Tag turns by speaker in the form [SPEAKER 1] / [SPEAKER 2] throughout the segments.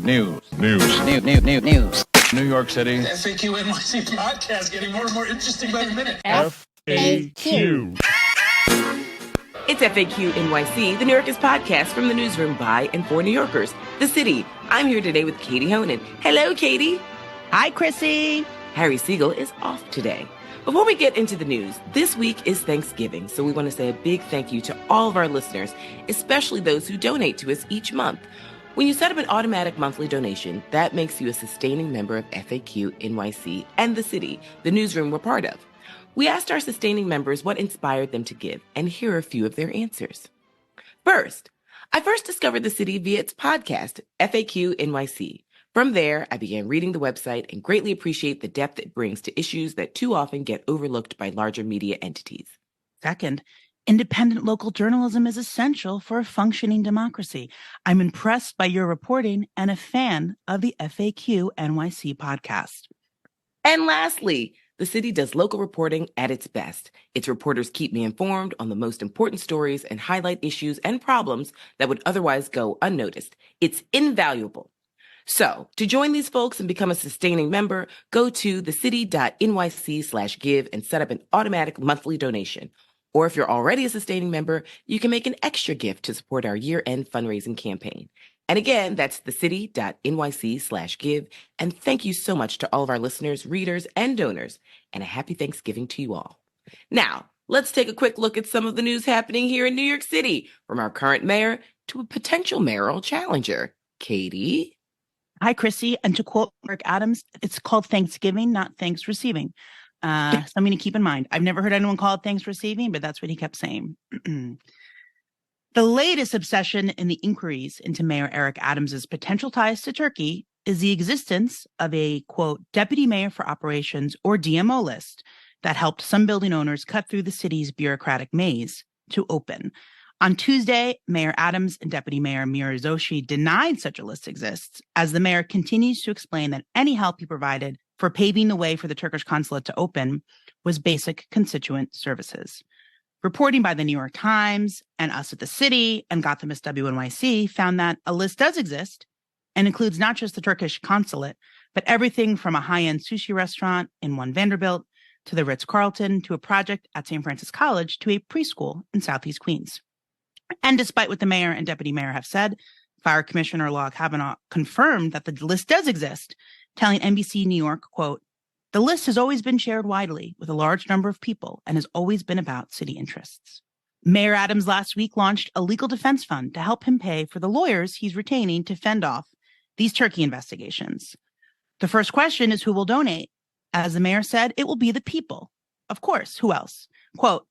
[SPEAKER 1] News. New York City.
[SPEAKER 2] The FAQ NYC podcast getting more and more interesting by the minute.
[SPEAKER 3] FAQ.
[SPEAKER 4] It's FAQ NYC, the New Yorkers podcast from the newsroom by and for New Yorkers, the city. I'm here today with Katie Honan. Hello, Katie.
[SPEAKER 3] Hi, Chrissy.
[SPEAKER 4] Harry Siegel is off today. Before we get into the news, this week is Thanksgiving, so we want to say a big thank you to all of our listeners, especially those who donate to us each month. When you set up an automatic monthly donation, that makes you a sustaining member of FAQ NYC and the city, the newsroom we're part of. We asked our sustaining members what inspired them to give, and here are a few of their answers. First, I first discovered the city via its podcast, FAQ NYC. From there, I began reading the website and greatly appreciate the depth it brings to issues that too often get overlooked by larger media entities.
[SPEAKER 3] Second, independent local journalism is essential for a functioning democracy. I'm impressed by your reporting and a fan of the FAQ NYC podcast.
[SPEAKER 4] And lastly, the city does local reporting at its best. Its reporters keep me informed on the most important stories and highlight issues and problems that would otherwise go unnoticed. It's invaluable. So, to join these folks and become a sustaining member, go to thecity.nyc/give and set up an automatic monthly donation. Or if you're already a sustaining member, you can make an extra gift to support our year-end fundraising campaign. And again, that's thecity.nyc/give. And thank you so much to all of our listeners, readers, and donors. And a happy Thanksgiving to you all. Now, let's take a quick look at some of the news happening here in New York City, from our current mayor to a potential mayoral challenger. Katie?
[SPEAKER 3] Hi, Chrissy. And to quote Eric Adams, it's called Thanksgiving, not thanks receiving. Something to keep in mind. I've never heard anyone call it thanks receiving, but that's what he kept saying. The latest obsession in the inquiries into Mayor Eric Adams's potential ties to Turkey is the existence of a, quote, deputy mayor for operations, or DMO list that helped some building owners cut through the city's bureaucratic maze to open. On Tuesday, Mayor Adams and Deputy Mayor Mira Zoshi denied such a list exists, as the mayor continues to explain that any help he provided for paving the way for the Turkish consulate to open was basic constituent services. Reporting by the New York Times and Us at the City and Gothamist WNYC found that a list does exist and includes not just the Turkish consulate, but everything from a high-end sushi restaurant in One Vanderbilt to the Ritz-Carlton to a project at St. Francis College to a preschool in Southeast Queens. And despite what the mayor and deputy mayor have said, Fire Commissioner Log Kavanaugh confirmed that the list does exist, telling NBC New York, quote, "The list has always been shared widely with a large number of people and has always been about city interests." Mayor Adams last week launched a legal defense fund to help him pay for the lawyers he's retaining to fend off these Turkey investigations. The first question is who will donate? As the mayor said, it will be the people. Of course, who else? Quote,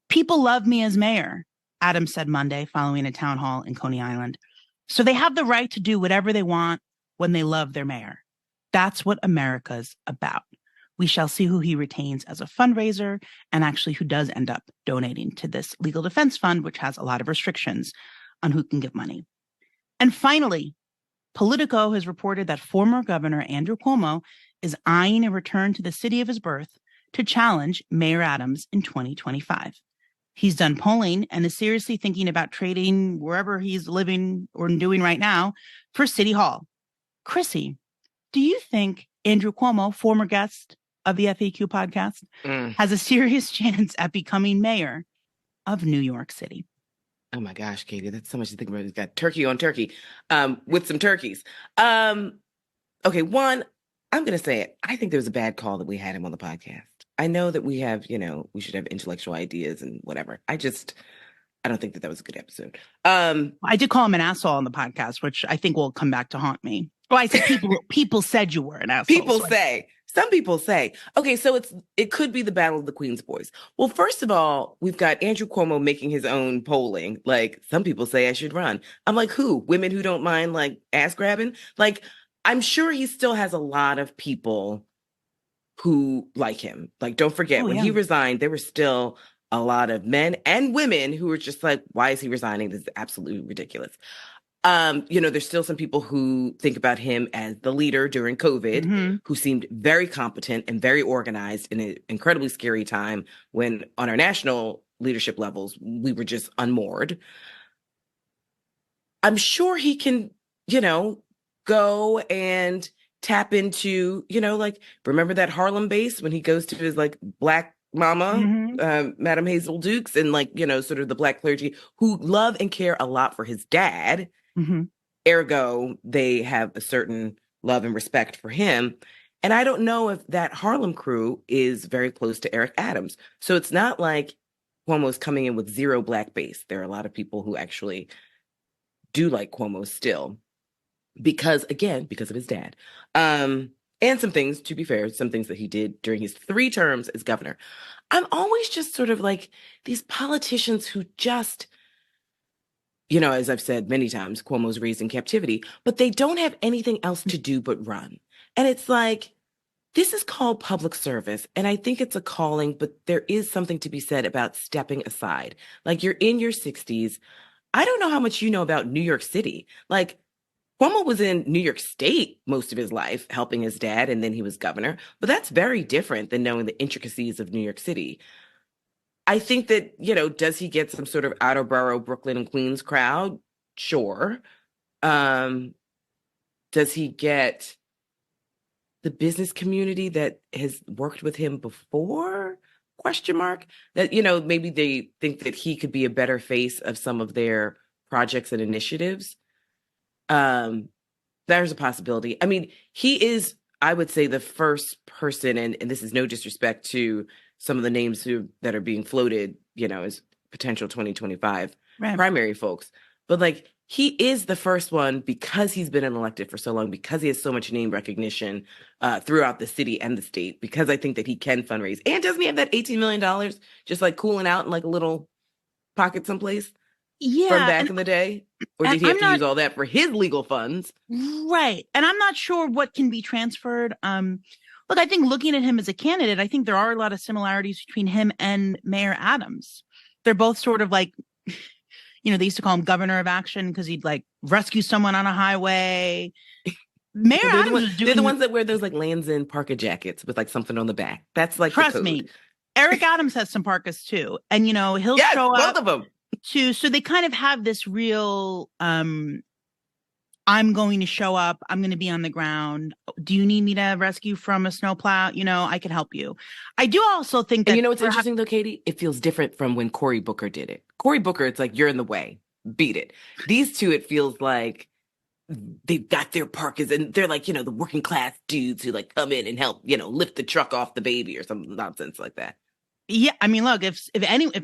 [SPEAKER 3] "People love me as mayor," Adams said Monday following a town hall in Coney Island. "So they have the right to do whatever they want when they love their mayor. That's what America's about." We shall see who he retains as a fundraiser and actually who does end up donating to this legal defense fund, which has a lot of restrictions on who can give money. And finally, Politico has reported that former Governor Andrew Cuomo is eyeing a return to the city of his birth to challenge Mayor Adams in 2025. He's done polling and is seriously thinking about trading wherever he's living or doing right now for City Hall. Chrissy, do you think Andrew Cuomo, former guest of the FAQ podcast, has a serious chance at becoming mayor of New York City?
[SPEAKER 4] Oh my gosh, Katie, that's so much to think about. He's got turkey on turkey with some turkeys. Okay, one, I'm going to say it. I think there was a bad call that we had him on the podcast. I know that we have, we should have intellectual ideas and whatever. I don't think that was a good episode.
[SPEAKER 3] I did call him an asshole on the podcast, which I think will come back to haunt me. Oh, I said people said you were an asshole.
[SPEAKER 4] Some people say. Okay, so it could be the battle of the Queens boys. Well, first of all, we've got Andrew Cuomo making his own polling. Like, some people say I should run. I'm like, who? Women who don't mind, like, ass grabbing? Like, I'm sure he still has a lot of people who like him. Like, don't forget, when he resigned, there were still a lot of men and women who were just like, why is he resigning? This is absolutely ridiculous. There's still some people who think about him as the leader during COVID, who seemed very competent and very organized in an incredibly scary time when on our national leadership levels, we were just unmoored. I'm sure he can, go and tap into, like, remember that Harlem base when he goes to his like black mama, Madam Hazel Dukes, and like, sort of the black clergy who love and care a lot for his dad. Ergo, they have a certain love and respect for him. And I don't know if that Harlem crew is very close to Eric Adams. So it's not like Cuomo's coming in with zero black base. There are a lot of people who actually do like Cuomo still because of his dad. And some things, to be fair, some things that he did during his 3 terms as governor. I'm always just sort of like these politicians who just, as I've said many times, Cuomo's raised in captivity, but they don't have anything else to do but run. And it's like, this is called public service. And I think it's a calling, but there is something to be said about stepping aside. Like, you're in your 60s. I don't know how much you know about New York City. Like, Cuomo was in New York State most of his life, helping his dad, and then he was governor. But that's very different than knowing the intricacies of New York City. I think that, does he get some sort of outer borough, Brooklyn and Queens crowd? Sure. Does he get the business community that has worked with him before? Question mark. That, maybe they think that he could be a better face of some of their projects and initiatives. There's a possibility. I mean, he is, I would say, the first person, and this is no disrespect to some of the names that are being floated, as potential 2025 primary folks. But like, he is the first one, because he's been elected for so long, because he has so much name recognition throughout the city and the state, because I think that he can fundraise. And doesn't he have that $18 million just like cooling out in like a little pocket someplace?
[SPEAKER 3] Yeah.
[SPEAKER 4] From back in the day? Or did he have to use all that for his legal funds?
[SPEAKER 3] Right. And I'm not sure what can be transferred. Look, I think looking at him as a candidate, I think there are a lot of similarities between him and Mayor Adams. They're both sort of like, they used to call him governor of action because he'd like rescue someone on a highway. Mayor Adams
[SPEAKER 4] they're the ones that wear those like Lands End parka jackets with like something on the back. That's like,
[SPEAKER 3] trust me, Eric Adams has some parkas too. And, he'll show up.
[SPEAKER 4] Both of them.
[SPEAKER 3] So they kind of have this real, I'm going to show up. I'm going to be on the ground. Do you need me to rescue from a snowplow? I can help you. I do also think that...
[SPEAKER 4] And what's interesting though, Katie? It feels different from when Cory Booker did it. Cory Booker, it's like, you're in the way. Beat it. These two, it feels like they've got their parkas and they're like, the working class dudes who like come in and help, lift the truck off the baby or some nonsense like that.
[SPEAKER 3] Yeah. I mean, look, if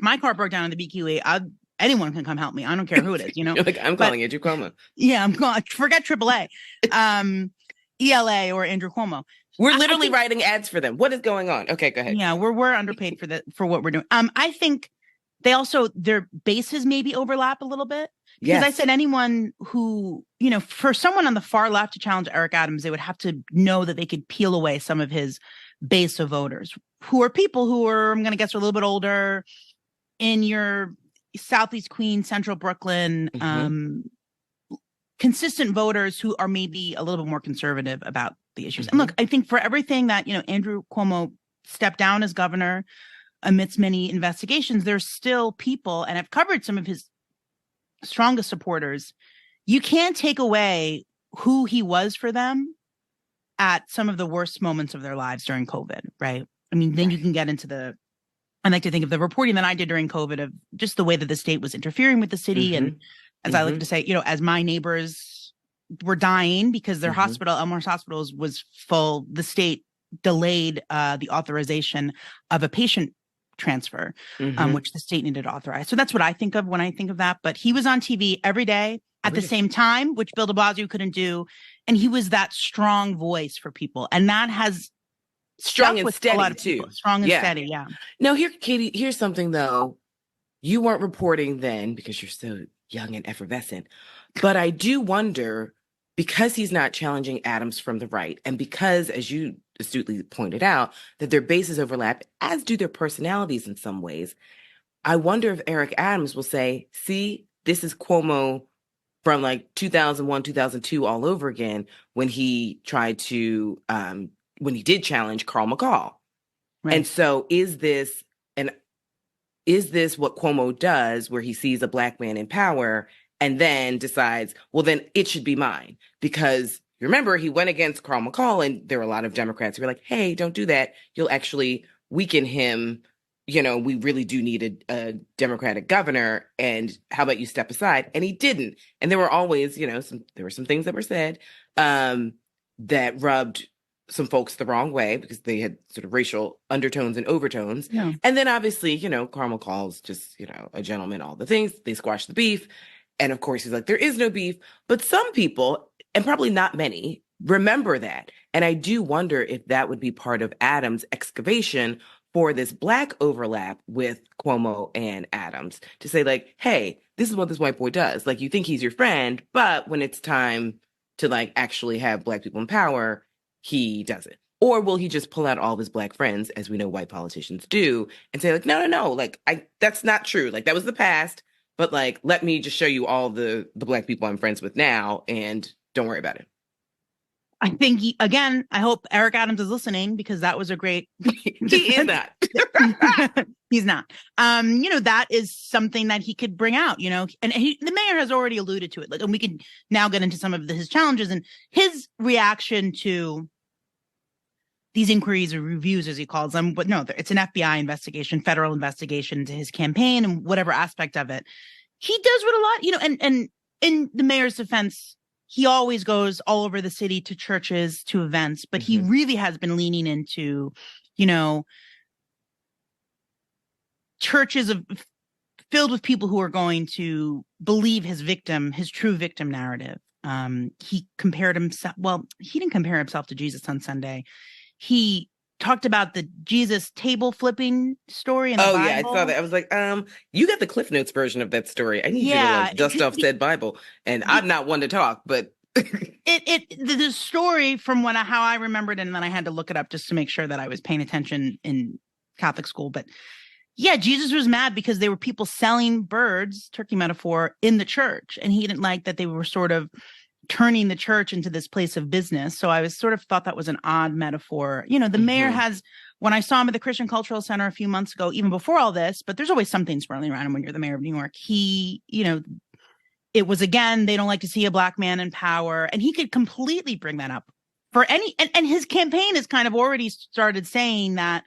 [SPEAKER 3] my car broke down in the BQE, anyone can come help me. I don't care who it is,
[SPEAKER 4] You're like, I'm calling Andrew Cuomo.
[SPEAKER 3] Yeah, I'm calling. Forget AAA, ELA or Andrew Cuomo.
[SPEAKER 4] We're literally writing ads for them. What is going on? Okay, go ahead.
[SPEAKER 3] Yeah, we're underpaid for what we're doing. I think they also, their bases maybe overlap a little bit. Because I said anyone who, for someone on the far left to challenge Eric Adams, they would have to know that they could peel away some of his base of voters, who are people who are, I'm going to guess, are a little bit older, in your Southeast Queens, Central Brooklyn, consistent voters who are maybe a little bit more conservative about the issues. And look, I think for everything that, Andrew Cuomo stepped down as governor amidst many investigations, there's still people, and I've covered some of his strongest supporters. You can't take away who he was for them at some of the worst moments of their lives during COVID, right? I mean, then you can get into I like to think of the reporting that I did during COVID of just the way that the state was interfering with the city. And as I like to say, as my neighbors were dying because their hospital, Elmhurst Hospitals, was full, the state delayed the authorization of a patient transfer, which the state needed to authorize. So that's what I think of when I think of that. But he was on TV every day at the same time, which Bill de Blasio couldn't do. And he was that strong voice for people. And that has
[SPEAKER 4] strong and steady too.
[SPEAKER 3] Strong and steady, yeah.
[SPEAKER 4] Now here, Katie, here's something though. You weren't reporting then because you're so young and effervescent. But I do wonder, because he's not challenging Adams from the right, and because, as you astutely pointed out, that their bases overlap, as do their personalities in some ways, I wonder if Eric Adams will say, see, this is Cuomo from like 2001, 2002 all over again, when he tried to, when he did challenge Carl McCall. Right. And so is this what Cuomo does, where he sees a black man in power and then decides, well, then it should be mine, because remember, he went against Carl McCall, and there were a lot of Democrats who were like, hey, don't do that. You'll actually weaken him. We really do need a Democratic governor, and how about you step aside? And he didn't. And there were always, there were some things that were said that rubbed some folks the wrong way because they had sort of racial undertones and overtones.
[SPEAKER 3] Yeah.
[SPEAKER 4] And then obviously, Carl McCall's just, a gentleman, all the things. They squashed the beef. And of course, he's like, there is no beef. But some people, and probably not many, remember that. And I do wonder if that would be part of Adams' excavation for this Black overlap with Cuomo and Adams to say, like, hey, this is what this white boy does. Like, you think he's your friend, but when it's time to, like, actually have Black people in power, he doesn't. Or will he just pull out all of his Black friends, as we know white politicians do, and say, like, no, like, that's not true. Like, that was the past, but, like, let me just show you all the Black people I'm friends with now, and don't worry about it.
[SPEAKER 3] I think, I hope Eric Adams is listening, because that was a great...
[SPEAKER 4] He is not.
[SPEAKER 3] He's not. That is something that he could bring out, and the mayor has already alluded to it. Like, and we can now get into some of his challenges and his reaction to these inquiries or reviews, as he calls them. But no, it's an FBI investigation, federal investigation into his campaign and whatever aspect of it. He does what a lot, and in the mayor's defense, he always goes all over the city to churches, to events, but he really has been leaning into, churches filled with people who are going to believe his true victim narrative. He compared himself, he didn't compare himself to Jesus on Sunday. He talked about the Jesus table flipping story in the Bible.
[SPEAKER 4] Yeah, I saw that. I was like, you got the Cliff Notes version of that story. I need you to like dust off said Bible. And I'm not one to talk, but
[SPEAKER 3] the story from how I remembered it, and then I had to look it up just to make sure that I was paying attention in Catholic school. But yeah, Jesus was mad because there were people selling birds, turkey metaphor, in the church, and he didn't like that they were sort of turning the church into this place of business. So I was thought that was an odd metaphor. The mayor has, when I saw him at the Christian Cultural Center a few months ago, even before all this, but there's always something swirling around him when you're the mayor of New York. He, it was, again, they don't like to see a Black man in power. And he could completely bring that up for any, and his campaign has kind of already started saying that,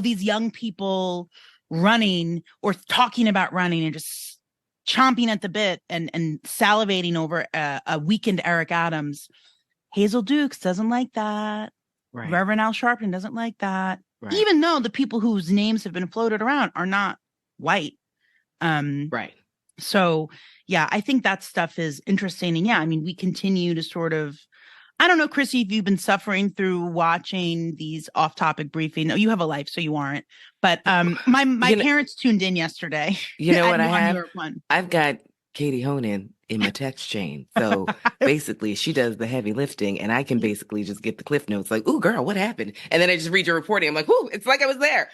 [SPEAKER 3] these young people running or talking about running and just chomping at the bit and salivating over a weakened Eric Adams. Hazel Dukes doesn't like that. Right. Reverend Al Sharpton doesn't like that. Right. Even though the people whose names have been floated around are not white.
[SPEAKER 4] Right.
[SPEAKER 3] So, yeah, I think that stuff is interesting. And yeah, I mean, we continue to sort of, I don't know, Chrissy, if you've been suffering through watching these off-topic briefings. No, you have a life, so you aren't. But my parents tuned in yesterday.
[SPEAKER 4] You know what I have? I've got Katie Honan in my text chain. So basically, she does the heavy lifting, and I can basically just get the cliff notes like, ooh, girl, what happened? And then I just read your reporting. I'm like, ooh, it's like I was there.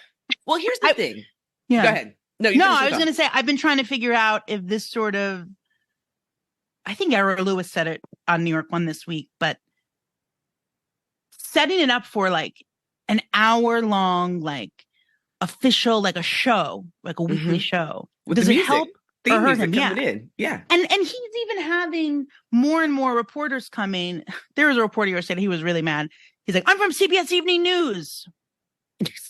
[SPEAKER 4] Well, here's the thing.
[SPEAKER 3] Yeah.
[SPEAKER 4] Go ahead.
[SPEAKER 3] No, I was going to say, I've been trying to figure out if this sort of, I think Era Lewis said it on New York One this week, but setting it up for like an hour long, like official, like a show, like a weekly show.
[SPEAKER 4] With
[SPEAKER 3] does
[SPEAKER 4] the
[SPEAKER 3] it
[SPEAKER 4] music,
[SPEAKER 3] help
[SPEAKER 4] theme
[SPEAKER 3] or hurt
[SPEAKER 4] music
[SPEAKER 3] him?
[SPEAKER 4] coming in? Yeah.
[SPEAKER 3] And he's even having more and more reporters coming. There was a reporter who said he was really mad. He's like, I'm from CBS Evening News.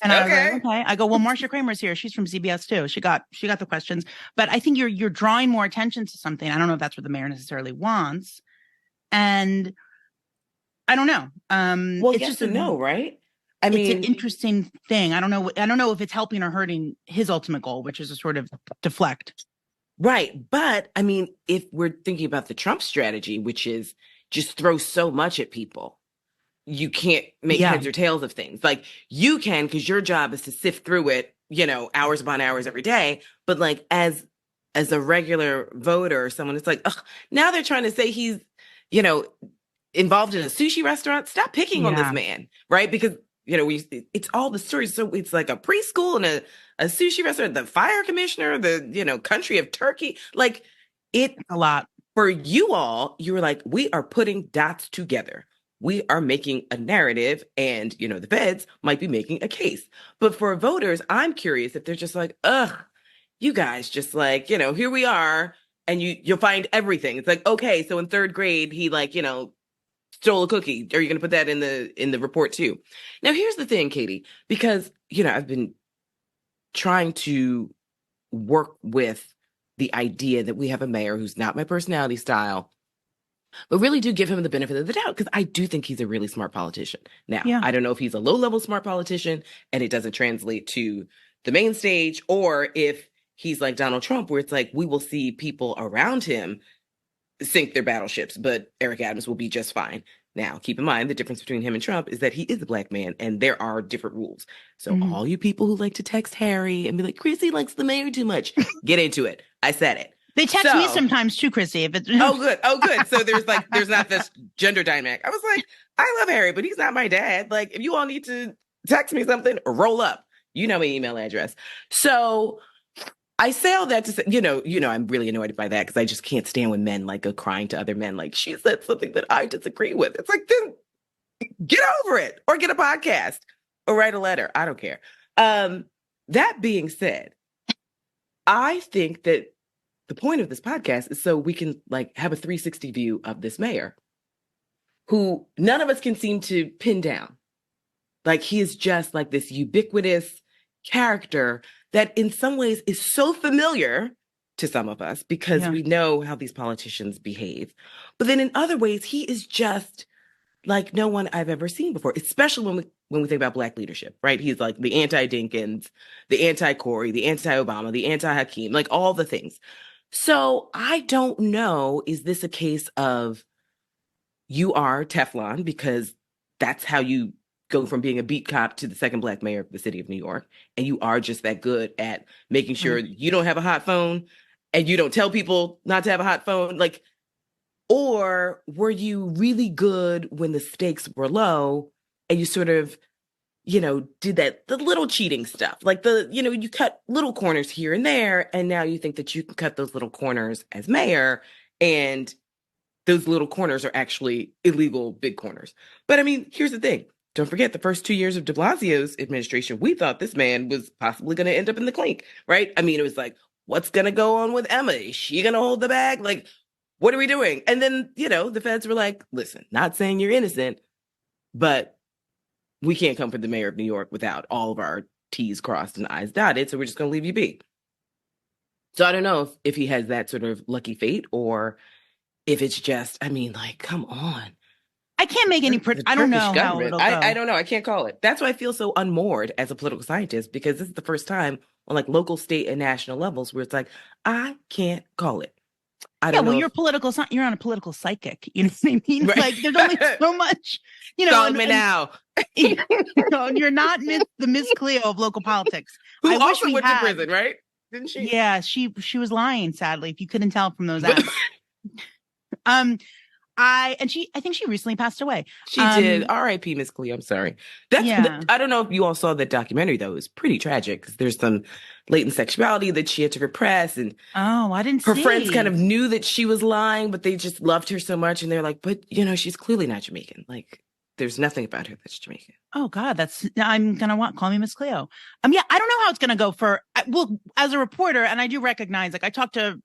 [SPEAKER 3] And I was like, okay. I go, well, Marcia Kramer's here. She's from CBS too. She got the questions. But I think you're drawing more attention to something. I don't know if that's what the mayor necessarily wants. And I don't know.
[SPEAKER 4] Well, it's just a no, right? I mean,
[SPEAKER 3] it's an interesting thing. I don't know if it's helping or hurting his ultimate goal, which is to sort of deflect.
[SPEAKER 4] Right. But I mean, if we're thinking about the Trump strategy, which is just throw so much at people, you can't make heads or tails of things. Like you can, because your job is to sift through it, hours upon hours every day. But like as a regular voter or someone, it's like, ugh, now they're trying to say he's, involved in a sushi restaurant. Stop picking on this man, right? Because it's all the stories. So it's like a preschool and a sushi restaurant, the fire commissioner, the country of Turkey, like it
[SPEAKER 3] a lot
[SPEAKER 4] for you all. You were like, we are putting dots together. We are making a narrative, and the feds might be making a case. But for voters, I'm curious if they're just like, ugh, you guys just like here we are, and you'll find everything. It's like, okay, so in third grade he stole a cookie. Are you going to put that in the report too? Now, here's the thing, Katie, because, I've been trying to work with the idea that we have a mayor who's not my personality style, but really do give him the benefit of the doubt because I do think he's a really smart politician. Now,
[SPEAKER 3] Yeah.
[SPEAKER 4] I don't know if he's a low-level smart politician and it doesn't translate to the main stage, or if he's like Donald Trump, where it's like we will see people around him sink their battleships, but Eric Adams will be just fine. Now, keep in mind, the difference between him and Trump is that he is a black man and there are different rules. So all you people who like to text Harry and be like, Chrissy likes the mayor too much, get into it. I said it.
[SPEAKER 3] They text me sometimes too, Chrissy. If it's
[SPEAKER 4] Oh, good. So there's not this gender dynamic. I was like, I love Harry, but he's not my dad. Like, if you all need to text me something, roll up. You know my email address. So I say all that to say, I'm really annoyed by that because I just can't stand when men go crying to other men. Like, she said something that I disagree with. It's like, then get over it or get a podcast or write a letter. I don't care. That being said, I think that the point of this podcast is so we can have a 360 view of this mayor who none of us can seem to pin down. Like, he is just this ubiquitous character that in some ways is so familiar to some of us because we know how these politicians behave. But then in other ways, he is just like no one I've ever seen before, especially when we think about Black leadership, right? He's like the anti-Dinkins, the anti-Corey, the anti-Obama, the anti-Hakeem, all the things. So I don't know, is this a case of you are Teflon because that's how you go from being a beat cop to the second Black mayor of the city of New York, and you are just that good at making sure you don't have a hot phone and you don't tell people not to have a hot phone? Or were you really good when the stakes were low and you sort of, did the little cheating stuff, you cut little corners here and there, and now you think that you can cut those little corners as mayor, and those little corners are actually illegal big corners. But I mean, here's the thing. Don't forget, the first 2 years of de Blasio's administration, we thought this man was possibly going to end up in the clink, right? I mean, it was what's going to go on with Emma? Is she going to hold the bag? What are we doing? And then, the feds were like, listen, not saying you're innocent, but we can't come for the mayor of New York without all of our T's crossed and I's dotted, so we're just going to leave you be. So I don't know if he has that sort of lucky fate or if it's just, come on.
[SPEAKER 3] I can't make any. I don't know how it'll go.
[SPEAKER 4] I don't know. I can't call it. That's why I feel so unmoored as a political scientist, because this is the first time on local, state, and national levels where it's I can't call it. I don't know.
[SPEAKER 3] Well, you're on a political psychic. You know what I mean?
[SPEAKER 4] Right.
[SPEAKER 3] There's only so much.
[SPEAKER 4] Call me now.
[SPEAKER 3] You're not the Miss Cleo of local politics.
[SPEAKER 4] Who also went to prison, right? Didn't she?
[SPEAKER 3] Yeah, she was lying. Sadly, if you couldn't tell from those ads. I think she recently passed away.
[SPEAKER 4] She did. R.I.P. Miss Cleo. I'm sorry. I don't know if you all saw that documentary though. It was pretty tragic because there's some latent sexuality that she had to repress, and
[SPEAKER 3] I didn't see.
[SPEAKER 4] Her friends kind of knew that she was lying, but they just loved her so much, and they're like, but she's clearly not Jamaican. There's nothing about her that's Jamaican.
[SPEAKER 3] Oh God, I'm gonna call me Miss Cleo. Yeah, I don't know how it's gonna go as a reporter, and I do recognize I talk to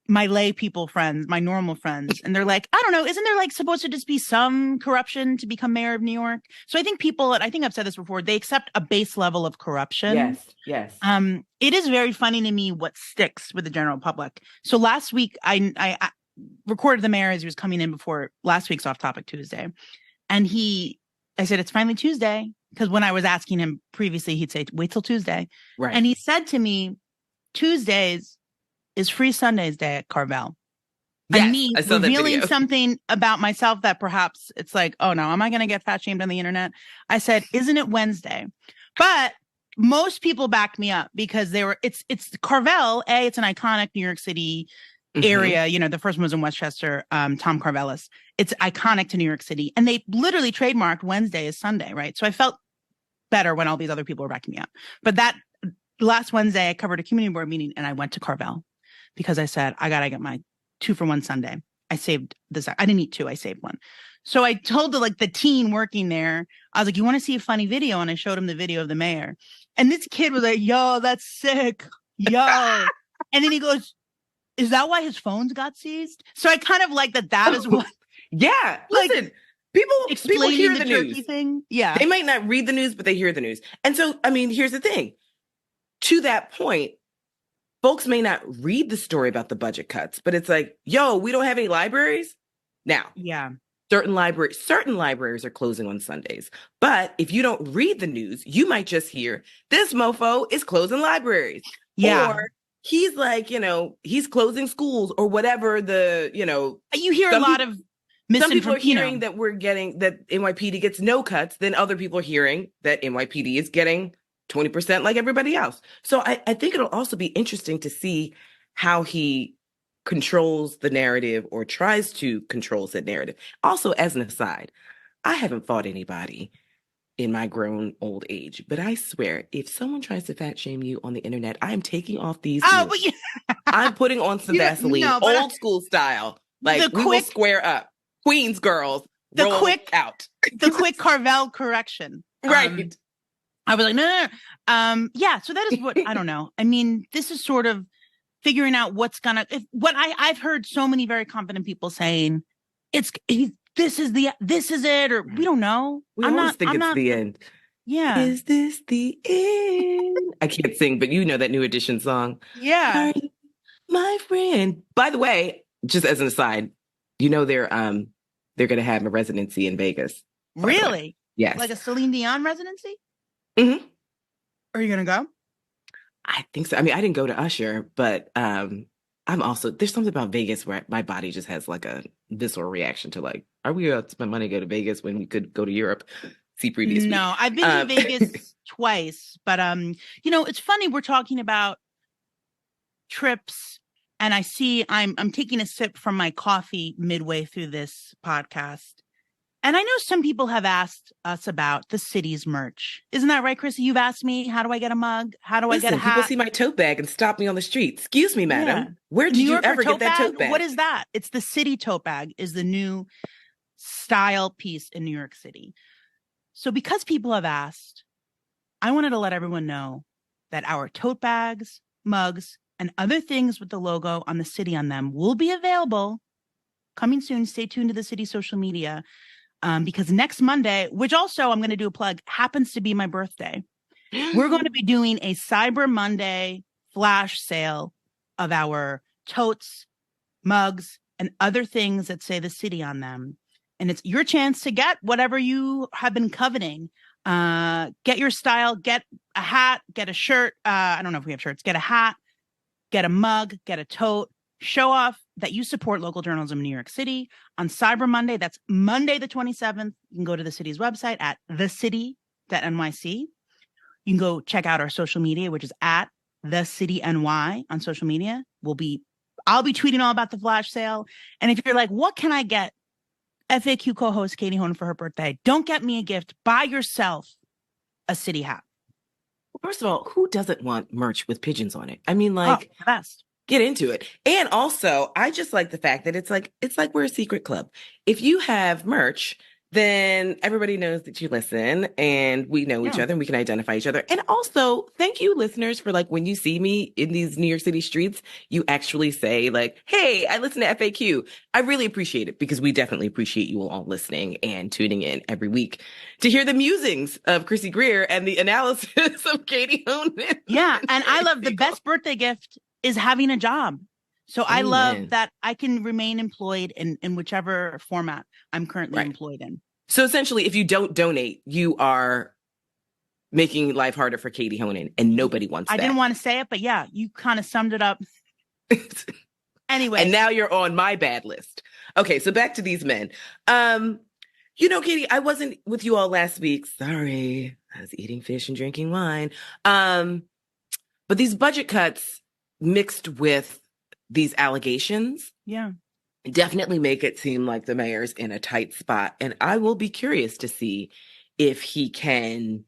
[SPEAKER 3] my lay people friends, my normal friends, and they're like, I don't know, isn't there supposed to just be some corruption to become mayor of New York? So I think people, I think I've said this before, they accept a base level of corruption.
[SPEAKER 4] Yes.
[SPEAKER 3] It is very funny to me what sticks with the general public. So last week I recorded the mayor as he was coming in before last week's Off Topic Tuesday, and I said, it's finally Tuesday, because when I was asking him previously, he'd say, wait till Tuesday.
[SPEAKER 4] Right.
[SPEAKER 3] And he said to me, Tuesdays is Free Sundays Day at Carvel.
[SPEAKER 4] Yes,
[SPEAKER 3] and me
[SPEAKER 4] I saw
[SPEAKER 3] revealing something about myself that perhaps it's oh no, am I going to get fat shamed on the internet? I said, isn't it Wednesday? But most people backed me up because it's Carvel. It's an iconic New York City area. The first one was in Westchester, Tom Carvelis. It's iconic to New York City. And they literally trademarked Wednesday as Sunday, right? So I felt better when all these other people were backing me up. But that last Wednesday, I covered a community board meeting and I went to Carvel because I said, I got to get my 2-for-1 Sunday. I saved this. I didn't eat 2. I saved 1. So I told the teen working there, I was like, you want to see a funny video? And I showed him the video of the mayor. And this kid was like, yo, that's sick. Yo. And then he goes, is that why his phones got seized? So I kind of like that is what.
[SPEAKER 4] Yeah. Listen, People
[SPEAKER 3] explaining
[SPEAKER 4] hear
[SPEAKER 3] the
[SPEAKER 4] the
[SPEAKER 3] turkey
[SPEAKER 4] news.
[SPEAKER 3] thing. Yeah.
[SPEAKER 4] They might not read the news, but they hear the news. And so, I mean, here's the thing. To that point, folks may not read the story about the budget cuts, but it's like, yo, we don't have any libraries now.
[SPEAKER 3] Yeah.
[SPEAKER 4] Certain libraries are closing on Sundays. But if you don't read the news, you might just hear this mofo is closing libraries.
[SPEAKER 3] Yeah.
[SPEAKER 4] Or he's like, he's closing schools or whatever
[SPEAKER 3] You hear a lot of
[SPEAKER 4] some people are hearing that that NYPD gets no cuts, then other people are hearing that NYPD is getting 20% like everybody else. So I think it'll also be interesting to see how he controls the narrative or tries to control that narrative. Also, as an aside, I haven't fought anybody in my grown old age, but I swear, if someone tries to fat shame you on the internet, I am taking off these.
[SPEAKER 3] But
[SPEAKER 4] I'm putting on some Vaseline, old school style. Like we will square up. Queens girls,
[SPEAKER 3] the quick Carvel correction.
[SPEAKER 4] Right.
[SPEAKER 3] I was like, no. Yeah. So that is what, I don't know. I mean, this is sort of figuring out I've heard so many very confident people saying this is it, or we don't know.
[SPEAKER 4] It's the end.
[SPEAKER 3] Yeah.
[SPEAKER 4] Is this the end? I can't sing, but you know that New Edition song.
[SPEAKER 3] Yeah.
[SPEAKER 4] My friend. By the way, just as an aside, they're going to have a residency in Vegas.
[SPEAKER 3] Really?
[SPEAKER 4] Yes.
[SPEAKER 3] Like a Celine Dion residency?
[SPEAKER 4] Mm-hmm.
[SPEAKER 3] Are you going to go?
[SPEAKER 4] I think so. I mean, I didn't go to Usher, but I'm also, there's something about Vegas where my body just has like a visceral reaction to like, are we going to spend money to go to Vegas when we could go to Europe? See previous week.
[SPEAKER 3] No, I've been to Vegas twice, but it's funny we're talking about trips, and I see I'm taking a sip from my coffee midway through this podcast. And I know some people have asked us about the city's merch. Isn't that right, Chrissy? You've asked me, how do I get a mug? How do I get a hat?
[SPEAKER 4] People see my tote bag and stop me on the street. Excuse me, madam. Yeah. Where did you ever get that tote bag?
[SPEAKER 3] What is that? It's the city tote bag is the new style piece in New York City. So because people have asked, I wanted to let everyone know that our tote bags, mugs, and other things with the logo on the city on them will be available coming soon. Stay tuned to the city social media. Because next Monday, which also I'm going to do a plug, happens to be my birthday. We're going to be doing a Cyber Monday flash sale of our totes, mugs, and other things that say the city on them. And it's your chance to get whatever you have been coveting. Get your style, get a hat, get a shirt. I don't know if we have shirts. Get a hat, get a mug, get a tote. Show off that you support local journalism in New York City on Cyber Monday. That's Monday, the 27th. You can go to the city's website at thecity.nyc. You can go check out our social media, which is at thecityny on social media. I'll be tweeting all about the flash sale. And if you're like, what can I get FAQ co-host Katie Honan for her birthday? Don't get me a gift. Buy yourself a city hat.
[SPEAKER 4] First of all, who doesn't want merch with pigeons on it? I mean, like,
[SPEAKER 3] the best.
[SPEAKER 4] Get into it. And also, I just like the fact that it's like we're a secret club. If you have merch, then everybody knows that you listen and we know each other and we can identify each other. And also, thank you, listeners, for like when you see me in these New York City streets, you actually say like, hey, I listen to FAQ. I really appreciate it because we definitely appreciate you all listening and tuning in every week to hear the musings of Chrissy Greer and the analysis of Katie Honan.
[SPEAKER 3] Yeah. And I love the best birthday gift is having a job. So I love that I can remain employed in whichever format I'm currently employed in.
[SPEAKER 4] So essentially, if you don't donate, you are making life harder for Katie Honan, and nobody wants that.
[SPEAKER 3] I didn't want to say it, but yeah, you kind of summed it up. Anyway.
[SPEAKER 4] And now you're on my bad list. Okay, so back to these men. Katie, I wasn't with you all last week. Sorry. I was eating fish and drinking wine. But these budget cuts mixed with these allegations definitely make it seem like the mayor's in a tight spot. And I will be curious to see if he can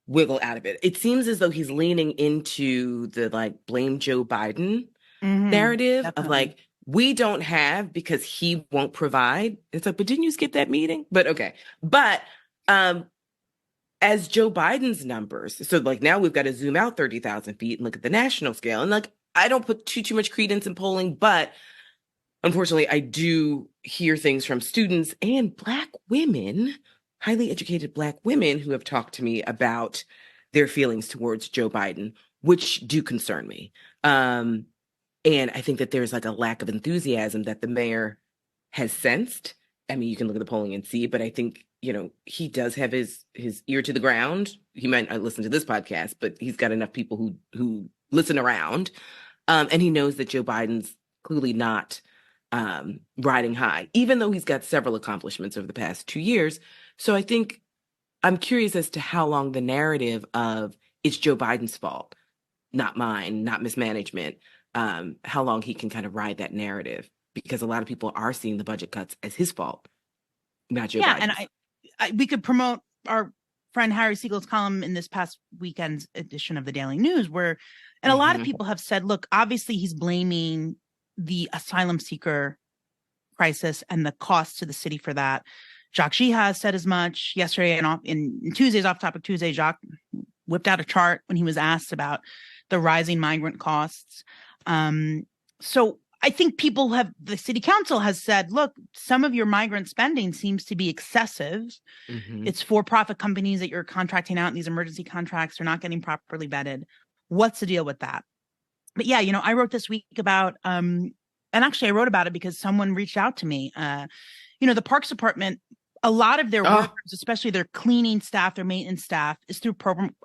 [SPEAKER 4] wiggle out of it. It seems as though he's leaning into the like blame Joe Biden narrative of like, we don't have because he won't provide. It's like, but didn't you skip that meeting? But okay. But as Joe Biden's numbers, so like now we've got to zoom out 30,000 feet and look at the national scale. And like, I don't put too much credence in polling, but unfortunately, I do hear things from students and Black women, highly educated Black women, who have talked to me about their feelings towards Joe Biden, which do concern me. And I think that there's like a lack of enthusiasm that the mayor has sensed. I mean, you can look at the polling and see, but I think, he does have his ear to the ground. He might not listen to this podcast, but he's got enough people who listen around. And he knows that Joe Biden's clearly not riding high, even though he's got several accomplishments over the past 2 years. So I think I'm curious as to how long the narrative of it's Joe Biden's fault, not mine, not mismanagement, how long he can kind of ride that narrative, because a lot of people are seeing the budget cuts as his fault, not Joe Biden's.
[SPEAKER 3] And we could promote our friend Harry Siegel's column in this past weekend's edition of the Daily News, where, and a lot of people have said, look, obviously he's blaming the asylum seeker crisis and the cost to the city for that. Jacques Gihaz said as much yesterday, and in Tuesday's Off Topic Tuesday, Jacques whipped out a chart when he was asked about the rising migrant costs. So I think the city council has said, look, some of your migrant spending seems to be excessive. It's for-profit companies that you're contracting out in these emergency contracts. They're not getting properly vetted. What's the deal with that? But yeah, I wrote this week about, and actually I wrote about it because someone reached out to me. The Parks Department, a lot of their workers, especially their cleaning staff, their maintenance staff, is through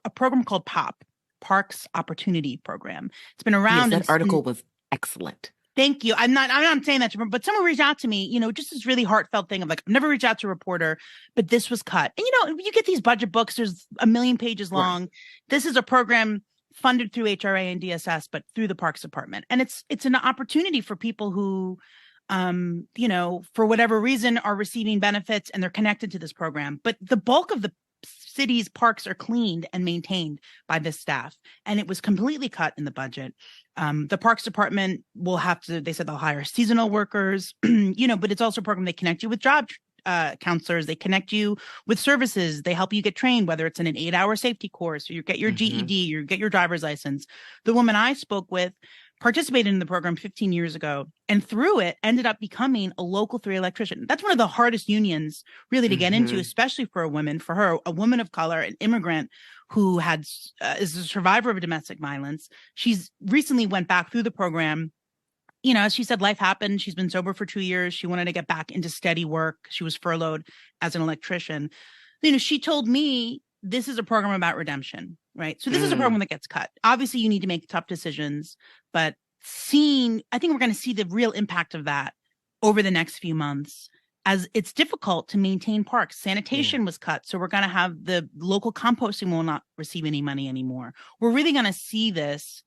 [SPEAKER 3] a program called POP, Parks Opportunity Program. It's been around.
[SPEAKER 4] Yes, that article was excellent.
[SPEAKER 3] Thank you. I'm not saying that, but someone reached out to me, just this really heartfelt thing of like, I've never reached out to a reporter, but this was cut. And, you get these budget books, there's 1 million pages long. Right. This is a program funded through HRA and DSS, but through the Parks Department. And it's an opportunity for people who, for whatever reason are receiving benefits and they're connected to this program. But the bulk of the city's parks are cleaned and maintained by this staff. And it was completely cut in the budget. The Parks Department they said they'll hire seasonal workers, but it's also a program they connect you with job counselors. They connect you with services. They help you get trained, whether it's in an 8-hour safety course or you get your GED, you get your driver's license. The woman I spoke with participated in the program 15 years ago, and through it ended up becoming a local 3 electrician. That's one of the hardest unions really to get into, especially for a woman, for her, a woman of color, an immigrant who is a survivor of domestic violence. She's recently went back through the program. As she said, life happened. She's been sober for 2 years. She wanted to get back into steady work. She was furloughed as an electrician. She told me this is a program about redemption, right? So this is a program that gets cut. Obviously, you need to make tough decisions, but I think we're going to see the real impact of that over the next few months, as it's difficult to maintain parks. Sanitation was cut. So we're going to have the local composting will not receive any money anymore. We're really going to see this.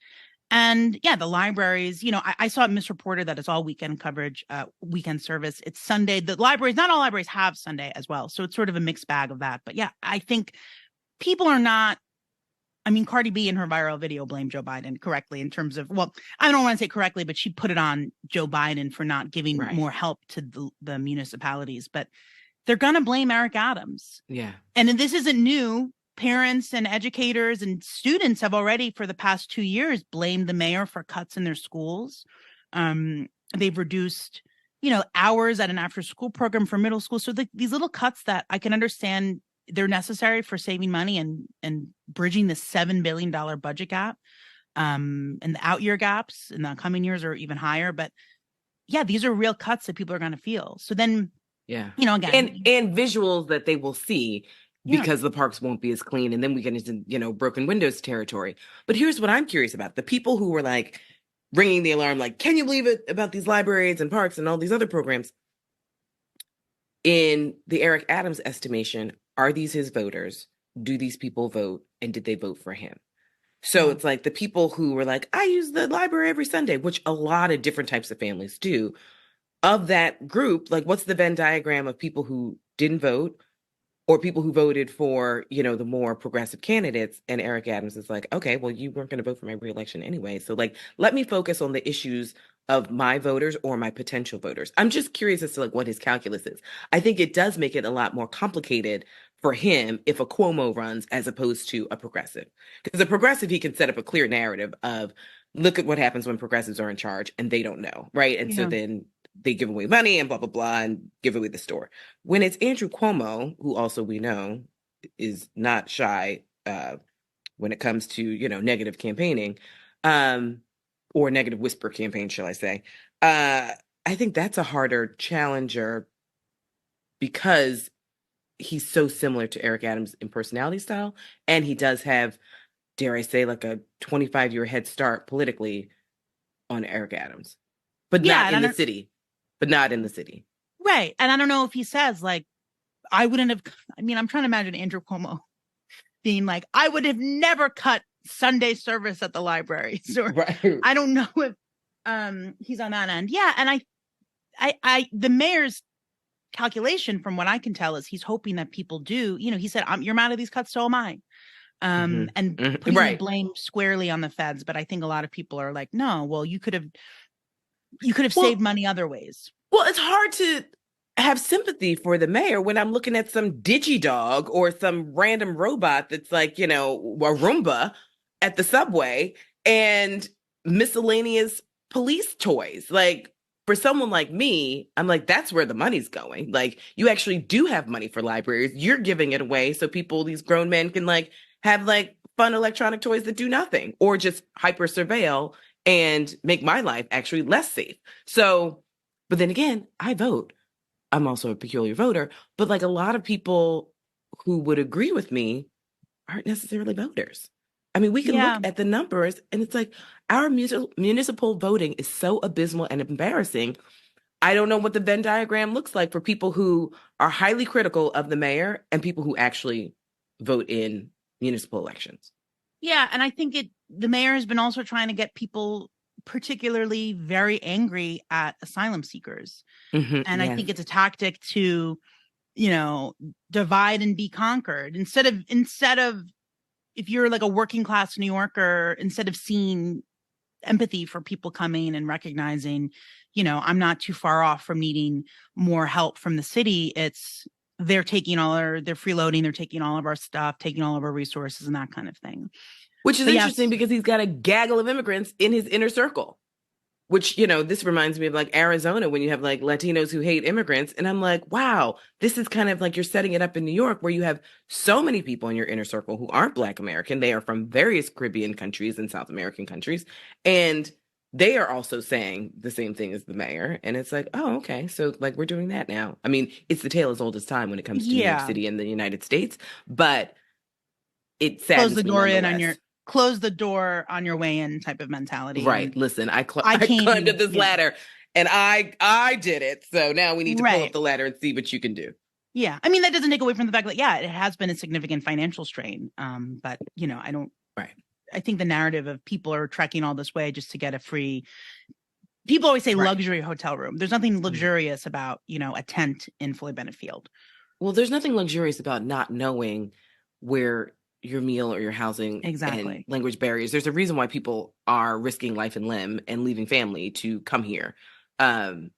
[SPEAKER 3] And yeah, the libraries, I saw it misreported that it's all weekend coverage, weekend service. It's Sunday. The libraries, not all libraries have Sunday as well. So it's sort of a mixed bag of that. But yeah, I think people are not, Cardi B in her viral video blamed Joe Biden correctly in terms of, well, I don't want to say correctly, but she put it on Joe Biden for not giving more help to the municipalities. But they're going to blame Eric Adams. Yeah. And then this isn't new. Parents and educators and students have already, for the past 2 years, blamed the mayor for cuts in their schools. They've reduced, hours at an after-school program for middle school. So these little cuts that I can understand, they're necessary for saving money and bridging the $7 billion budget gap, and the out-year gaps in the coming years are even higher. But yeah, these are real cuts that people are going to feel. So then, again,
[SPEAKER 4] and visuals that they will see, because the parks won't be as clean. And then we get into, broken windows territory. But here's what I'm curious about. The people who were like ringing the alarm, like, can you believe it about these libraries and parks and all these other programs? In the Eric Adams estimation, are these his voters? Do these people vote? And did they vote for him? So it's like the people who were like, I use the library every Sunday, which a lot of different types of families do. Of that group, like, what's the Venn diagram of people who didn't vote, or people who voted for, the more progressive candidates? And Eric Adams is like, okay, well, you weren't going to vote for my reelection anyway. So like, let me focus on the issues of my voters or my potential voters. I'm just curious as to like what his calculus is. I think it does make it a lot more complicated for him if a Cuomo runs as opposed to a progressive. Because a progressive, he can set up a clear narrative of, look at what happens when progressives are in charge and they don't know, right? And so then they give away money and blah, blah, blah, and give away the store. When it's Andrew Cuomo, who also we know is not shy when it comes to, negative campaigning, or negative whisper campaign, shall I say. I think that's a harder challenger because he's so similar to Eric Adams in personality style. And he does have, dare I say, like a 25-year head start politically on Eric Adams, but not in the city.
[SPEAKER 3] Right. And I don't know if he says, like, I'm trying to imagine Andrew Cuomo being like, I would have never cut Sunday service at the library. So right. I don't know if he's on that end. Yeah. And the mayor's calculation, from what I can tell, is he's hoping that people do, he said, you're mad at these cuts, so am I. And putting the blame squarely on the feds. But I think a lot of people are like, no, well, you could have saved money other ways.
[SPEAKER 4] Well, it's hard to have sympathy for the mayor when I'm looking at some digidog or some random robot that's like, a Roomba at the subway and miscellaneous police toys. Like, for someone like me, I'm like, that's where the money's going. Like, you actually do have money for libraries. You're giving it away so people, these grown men, can like have like fun electronic toys that do nothing, or just hyper surveil and make my life actually less safe. So, but then again, I vote. I'm also a peculiar voter, but like a lot of people who would agree with me aren't necessarily voters. I mean, we can look at the numbers and it's like our municipal voting is so abysmal and embarrassing. I don't know what the Venn diagram looks like for people who are highly critical of the mayor and people who actually vote in municipal elections.
[SPEAKER 3] Yeah. And I think the mayor has been also trying to get people particularly very angry at asylum seekers. And I think it's a tactic to, divide and be conquered instead of if you're like a working class New Yorker, instead of seeing empathy for people coming and recognizing, I'm not too far off from needing more help from the city. They're freeloading, they're taking all of our stuff, taking all of our resources and that kind of thing.
[SPEAKER 4] Which is interesting because he's got a gaggle of immigrants in his inner circle, which, this reminds me of like Arizona when you have like Latinos who hate immigrants. And I'm like, wow, this is kind of like you're setting it up in New York where you have so many people in your inner circle who aren't Black American. They are from various Caribbean countries and South American countries. And they are also saying the same thing as the mayor. And it's like, oh, okay. So like we're doing that now. I mean, it's the tale as old as time when it comes to New York City and the United States, but it saddens me nonetheless.
[SPEAKER 3] Close the door on your way in type of mentality.
[SPEAKER 4] Right. Listen, I climbed up this ladder and I did it. So now we need to pull up the ladder and see what you can do.
[SPEAKER 3] Yeah. I mean, that doesn't take away from the fact that, it has been a significant financial strain. But, I don't.
[SPEAKER 4] Right.
[SPEAKER 3] I think the narrative of people are trekking all this way just to get a free. People always say luxury hotel room. There's nothing luxurious about, a tent in Floyd Bennett Field.
[SPEAKER 4] Well, there's nothing luxurious about not knowing where your meal or your housing and language barriers. There's a reason why people are risking life and limb and leaving family to come here. I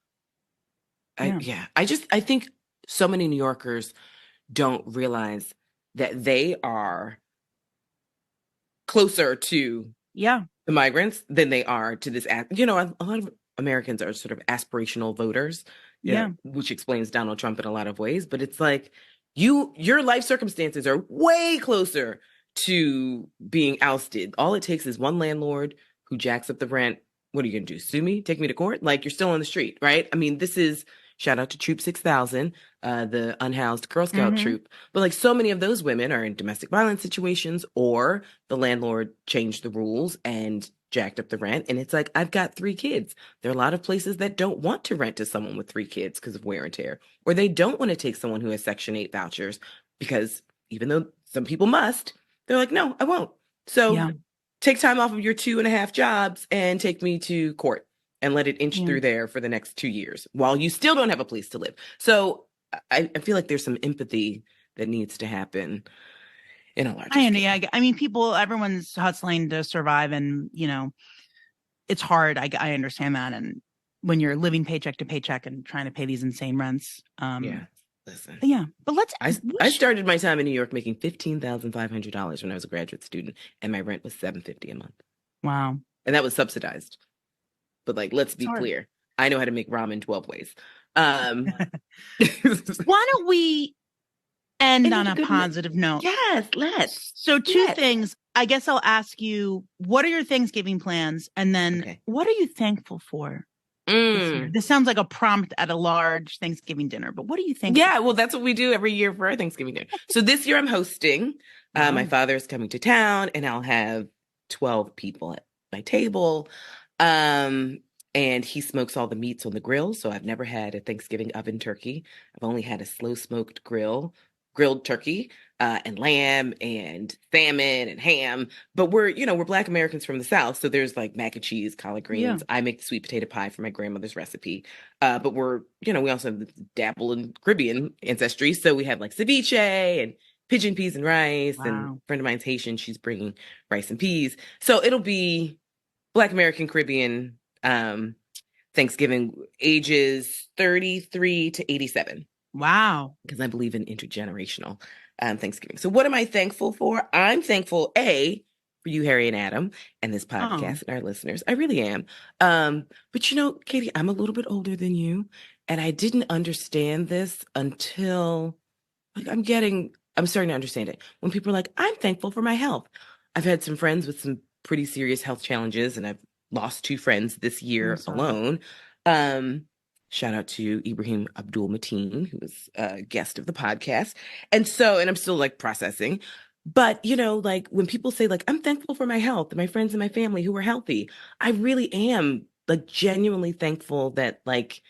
[SPEAKER 4] think so many New Yorkers don't realize that they are closer to the migrants than they are to this. A lot of Americans are sort of aspirational voters, which explains Donald Trump in a lot of ways. But it's like your life circumstances are way closer to being ousted. All it takes is one landlord who jacks up the rent. What are you going to do? Sue me? Take me to court? Like, you're still on the street, right? I mean, this is shout out to Troop 6000, the unhoused Girl Scout troop. But like so many of those women are in domestic violence situations, or the landlord changed the rules and jacked up the rent. And it's like, I've got 3 kids. There are a lot of places that don't want to rent to someone with 3 kids because of wear and tear, or they don't want to take someone who has Section 8 vouchers because even though some people must, they're like, no, I won't. So take time off of your 2.5 jobs and take me to court and let it inch through there for the next 2 years while you still don't have a place to live. So I feel like there's some empathy that needs to happen in a larger scale.
[SPEAKER 3] I mean, everyone's hustling to survive, and, it's hard. I understand that. And when you're living paycheck to paycheck and trying to pay these insane rents.
[SPEAKER 4] Listen.
[SPEAKER 3] But
[SPEAKER 4] I started my time in New York making $15,500 when I was a graduate student, and my rent was $750 a month.
[SPEAKER 3] Wow.
[SPEAKER 4] And that was subsidized. But like, let's be clear. I know how to make ramen 12 ways. Why
[SPEAKER 3] Why don't we end on a positive note?
[SPEAKER 4] Yes, let's.
[SPEAKER 3] So two things. I guess I'll ask you, what are your Thanksgiving plans? And then what are you thankful for this year? This sounds like a prompt at a large Thanksgiving dinner, but what are you thankful for?
[SPEAKER 4] Yeah, well, that's what we do every year for our Thanksgiving dinner. So this year I'm hosting. My father's coming to town, and I'll have 12 people at my table. And he smokes all the meats on the grill. So I've never had a Thanksgiving oven turkey. I've only had a slow smoked grilled turkey, and lamb and salmon and ham. But we're Black Americans from the South. So there's like mac and cheese, collard greens. I make the sweet potato pie from my grandmother's recipe. But we also have dabble in Caribbean ancestry. So we have like ceviche and pigeon peas and rice. And a friend of mine's Haitian. She's bringing rice and peas. So it'll be Black American Caribbean Thanksgiving, ages 33 to 87.
[SPEAKER 3] Wow.
[SPEAKER 4] Because I believe in intergenerational Thanksgiving. So what am I thankful for? I'm thankful, for you, Harry and Adam, and this podcast and our listeners. I really am. But Katie, I'm a little bit older than you, and I didn't understand this until I'm starting to understand it. When people are like, I'm thankful for my health. I've had some friends with some pretty serious health challenges, and I've lost 2 friends this year alone. Shout out to Ibrahim Abdul Mateen, who was a guest of the podcast. And I'm still like processing. But, like when people say like, I'm thankful for my health and my friends and my family who are healthy, I really am like genuinely thankful that like,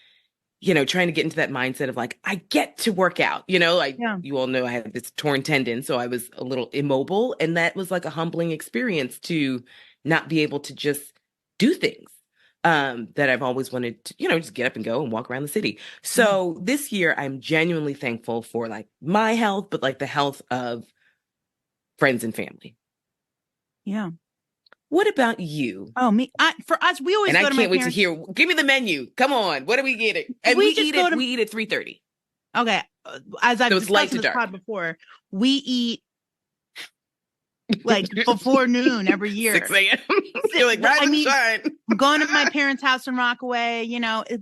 [SPEAKER 4] trying to get into that mindset of like, I get to work out, you all know I had this torn tendon, so I was a little immobile. And that was like a humbling experience to not be able to just do things. That I've always wanted to, just get up and go and walk around the city. So this year I'm genuinely thankful for like my health, but like the health of friends and family.
[SPEAKER 3] Yeah.
[SPEAKER 4] What about you?
[SPEAKER 3] Oh, me. For us, we always.
[SPEAKER 4] And
[SPEAKER 3] go
[SPEAKER 4] I
[SPEAKER 3] to
[SPEAKER 4] can't
[SPEAKER 3] my
[SPEAKER 4] wait to hear. Give me the menu. Come on. What are we getting? And we eat at 3:30.
[SPEAKER 3] Okay. As I've discussed in this pod before, we eat like before noon every year.
[SPEAKER 4] 6 a.m. You're like, rise and shine.
[SPEAKER 3] I'm going to my parents' house in Rockaway.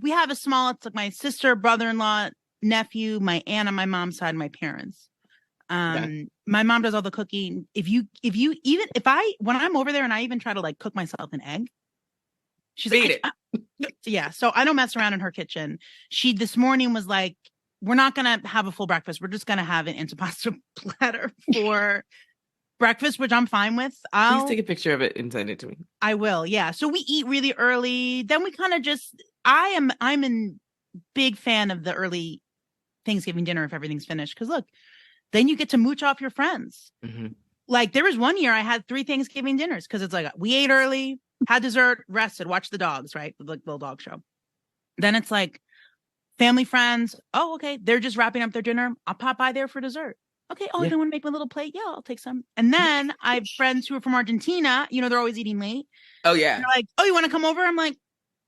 [SPEAKER 3] We have it's like my sister, brother-in-law, nephew, my aunt on my mom's side, my parents. My mom does all the cooking. When I'm over there and I even try to like cook myself an egg, she's
[SPEAKER 4] like,
[SPEAKER 3] yeah. So I don't mess around in her kitchen. She this morning was like, we're not going to have a full breakfast. We're just going to have an antipasta platter for breakfast, which I'm fine with.
[SPEAKER 4] Please take a picture of it and send it to me.
[SPEAKER 3] I will. Yeah. So we eat really early. Then we kind of I'm a big fan of the early Thanksgiving dinner if everything's finished. Because look, then you get to mooch off your friends. Mm-hmm. Like there was one year I had 3 Thanksgiving dinners because it's like we ate early, had dessert, rested, watched the dogs, right? The little dog show. Then it's like family, friends. Oh, okay. They're just wrapping up their dinner. I'll pop by there for dessert. Okay. Oh, you want to make my little plate? Yeah, I'll take some. And then I have friends who are from Argentina. They're always eating late.
[SPEAKER 4] Oh, yeah.
[SPEAKER 3] They're like, oh, you want to come over? I'm like,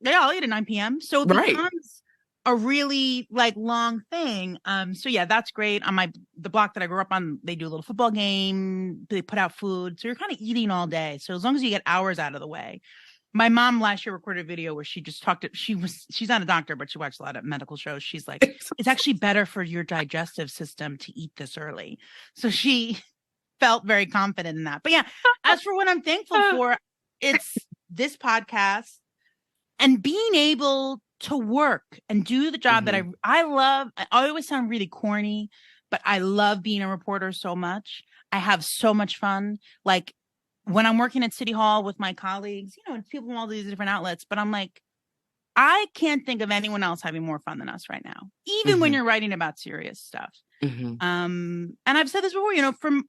[SPEAKER 3] yeah, I'll eat at 9 p.m. So it becomes a really like long thing. So yeah, that's great. On the block that I grew up on, they do a little football game. They put out food. So you're kind of eating all day. So as long as you get hours out of the way. My mom last year recorded a video where she just she's not a doctor, but she watched a lot of medical shows. She's like, it's actually better for your digestive system to eat this early. So she felt very confident in that. But yeah, as for what I'm thankful for, it's this podcast and being able to work and do the job that I love. I always sound really corny, but I love being a reporter so much. I have so much fun. Like, when I'm working at City Hall with my colleagues, people from all these different outlets, but I'm like, I can't think of anyone else having more fun than us right now, even when you're writing about serious stuff. And I've said this before, from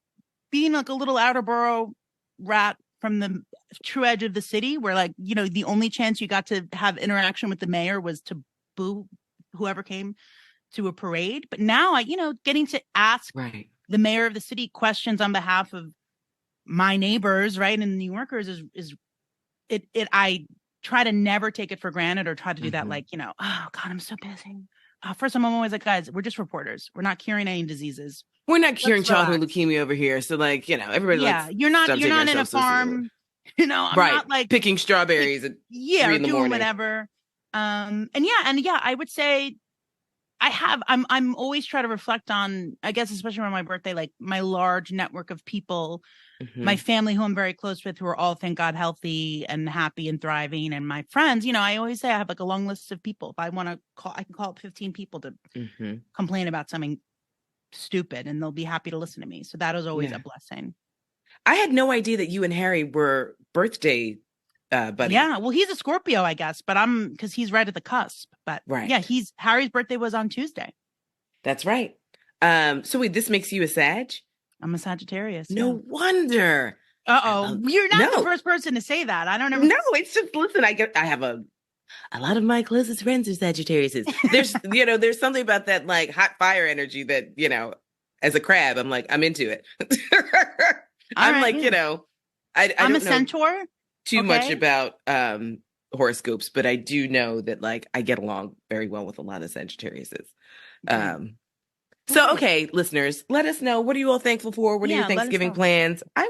[SPEAKER 3] being like a little outer borough rat from the true edge of the city where like, the only chance you got to have interaction with the mayor was to boo whoever came to a parade. But now getting to ask the mayor of the city questions on behalf of my neighbors, right, and New Yorkers is I try to never take it for granted or try to do that like, oh God, I'm so busy. First, I'm always like, guys, we're just reporters. We're not curing any diseases.
[SPEAKER 4] We're not curing childhood leukemia over here. So like, everybody
[SPEAKER 3] you're not in a farm, I'm not like
[SPEAKER 4] picking strawberries at 3 in the morning.
[SPEAKER 3] Whatever. And yeah, I would say I'm always trying to reflect on, I guess, especially around my birthday, like my large network of people, my family who I'm very close with, who are all, thank God, healthy and happy and thriving. And my friends, I always say I have like a long list of people. If I want to call, I can call up 15 people to complain about something stupid and they'll be happy to listen to me. So that was always a blessing.
[SPEAKER 4] I had no idea that you and Harry were birthday buddies.
[SPEAKER 3] Yeah, well, he's a Scorpio, I guess, but because he's right at the cusp. But yeah, Harry's birthday was on Tuesday.
[SPEAKER 4] That's right. So wait, this makes you a Sag?
[SPEAKER 3] I'm a Sagittarius.
[SPEAKER 4] No wonder.
[SPEAKER 3] You're not the first person to say that. I don't know.
[SPEAKER 4] No, it's just, listen, I have a lot of my closest friends are Sagittarius. There's, there's something about that like hot fire energy that, as a crab, I'm like, I'm into it. I'm like, I
[SPEAKER 3] I'm
[SPEAKER 4] don't
[SPEAKER 3] a centaur.
[SPEAKER 4] know too much about horoscopes, but I do know that like I get along very well with a lot of Sagittariuses. So, okay, listeners, let us know. What are you all thankful for? What are your Thanksgiving plans? I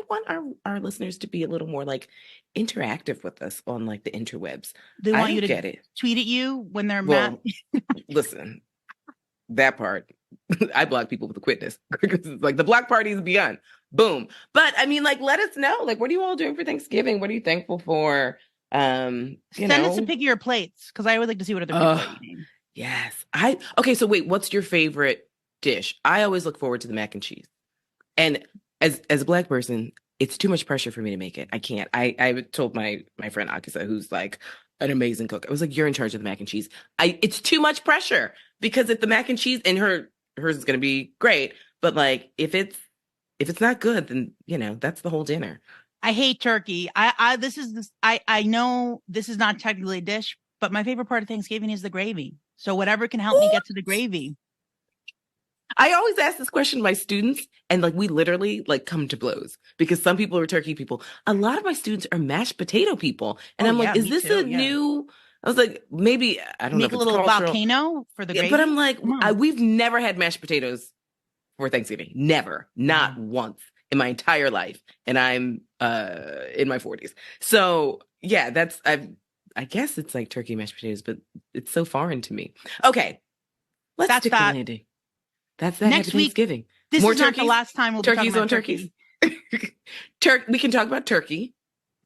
[SPEAKER 4] want our listeners to be a little more like interactive with us on like the interwebs.
[SPEAKER 3] They want you to tweet at you when they're mad.
[SPEAKER 4] Listen, that part, I block people with a quickness. Like the block party is begun. Boom. But I mean, like, let us know. Like, what are you all doing for Thanksgiving? What are you thankful for? Send
[SPEAKER 3] us a pic of your plates, because I would like to see what other people are eating.
[SPEAKER 4] Yes. Okay, so wait, what's your favorite dish? I always look forward to the mac and cheese. And as a Black person, it's too much pressure for me to make it. I can't. I told my friend Akisa, who's like an amazing cook, I was like, you're in charge of the mac and cheese. It's too much pressure, because if the mac and cheese, and hers is going to be great, but like if it's not good, then that's the whole dinner.
[SPEAKER 3] I hate turkey. I know this is not technically a dish, but my favorite part of Thanksgiving is the gravy. So whatever can help me get to the gravy.
[SPEAKER 4] I always ask this question to my students, and like we literally like come to blows, because some people are turkey people. A lot of my students are mashed potato people, and I'm like, is this a new? I was like, maybe I don't know if
[SPEAKER 3] it's
[SPEAKER 4] a
[SPEAKER 3] little
[SPEAKER 4] cultural
[SPEAKER 3] volcano for the gravy.
[SPEAKER 4] But I'm like, we've never had mashed potatoes for Thanksgiving. Never, not once in my entire life, and I'm in my 40s. So yeah, I guess it's like turkey mashed potatoes, but it's so foreign to me. Okay, let's stick to landing. That's that.
[SPEAKER 3] Next
[SPEAKER 4] Happy Thanksgiving.
[SPEAKER 3] This
[SPEAKER 4] More
[SPEAKER 3] is
[SPEAKER 4] turkeys?
[SPEAKER 3] Not the last time we'll be talking about turkeys.
[SPEAKER 4] We can talk about Turkey,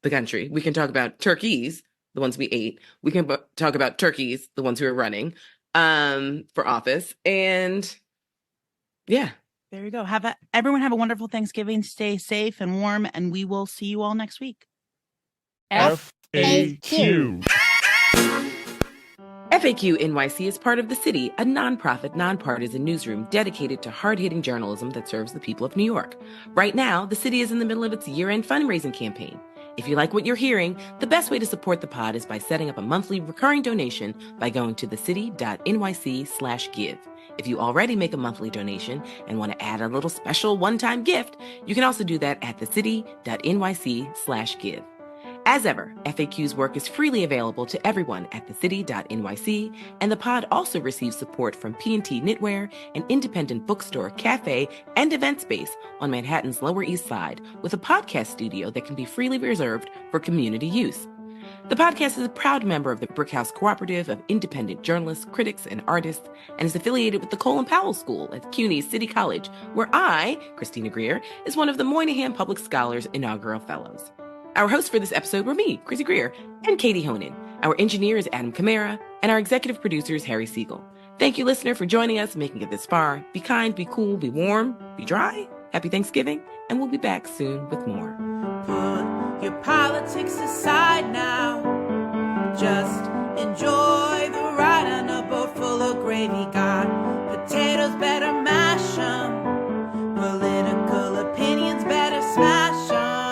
[SPEAKER 4] the country. We can talk about turkeys, the ones we ate. We can talk about turkeys, the ones who are running for office. And yeah.
[SPEAKER 3] There you go. Everyone have a wonderful Thanksgiving. Stay safe and warm, and we will see you all next week.
[SPEAKER 1] FAQ.
[SPEAKER 4] FAQ NYC is part of The City, a nonprofit, nonpartisan newsroom dedicated to hard-hitting journalism that serves the people of New York. Right now, The City is in the middle of its year-end fundraising campaign. If you like what you're hearing, the best way to support the pod is by setting up a monthly recurring donation by going to thecity.nyc/give. If you already make a monthly donation and want to add a little special one-time gift, you can also do that at thecity.nyc/give. As ever, FAQ's work is freely available to everyone at thecity.nyc, and the pod also receives support from P&T Knitwear, an independent bookstore, cafe, and event space on Manhattan's Lower East Side, with a podcast studio that can be freely reserved for community use. The podcast is a proud member of the Brickhouse Cooperative of independent journalists, critics, and artists, and is affiliated with the Colin Powell School at CUNY City College, where I, Christina Greer, is one of the Moynihan Public Scholars Inaugural Fellows. Our hosts for this episode were me, Chrissy Greer, and Katie Honan. Our engineer is Adam Camara, and our executive producer is Harry Siegel. Thank you, listener, for joining us, making it this far. Be kind, be cool, be warm, be dry. Happy Thanksgiving, and we'll be back soon with more.
[SPEAKER 5] Put your politics aside now. Just enjoy the ride on a boat full of gravy. Got potatoes, better mash 'em. Political opinions, better smash 'em.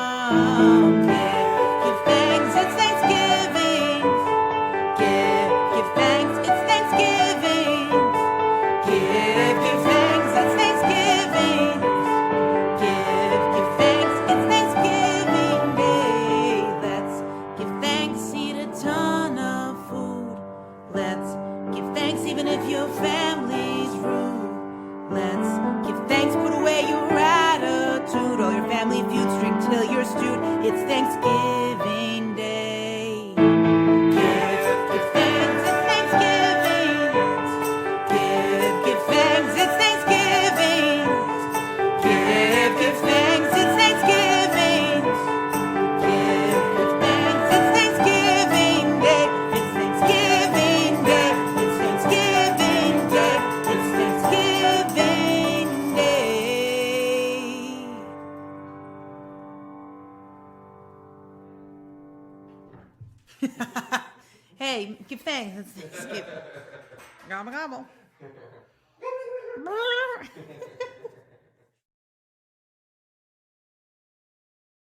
[SPEAKER 5] Give thanks, it's Thanksgiving. Give thanks, it's Thanksgiving. Give thanks, it's Thanksgiving. Give thanks, it's Thanksgiving Day. Let's give thanks, eat a ton of food. Let's give thanks even if your family's rude. Let's give thanks, put away your attitude. All your family feuds, drink till you're stewed. It's Thanksgiving Day. Give Hey, give thanks. It's Thanksgiving. Gobble, gobble.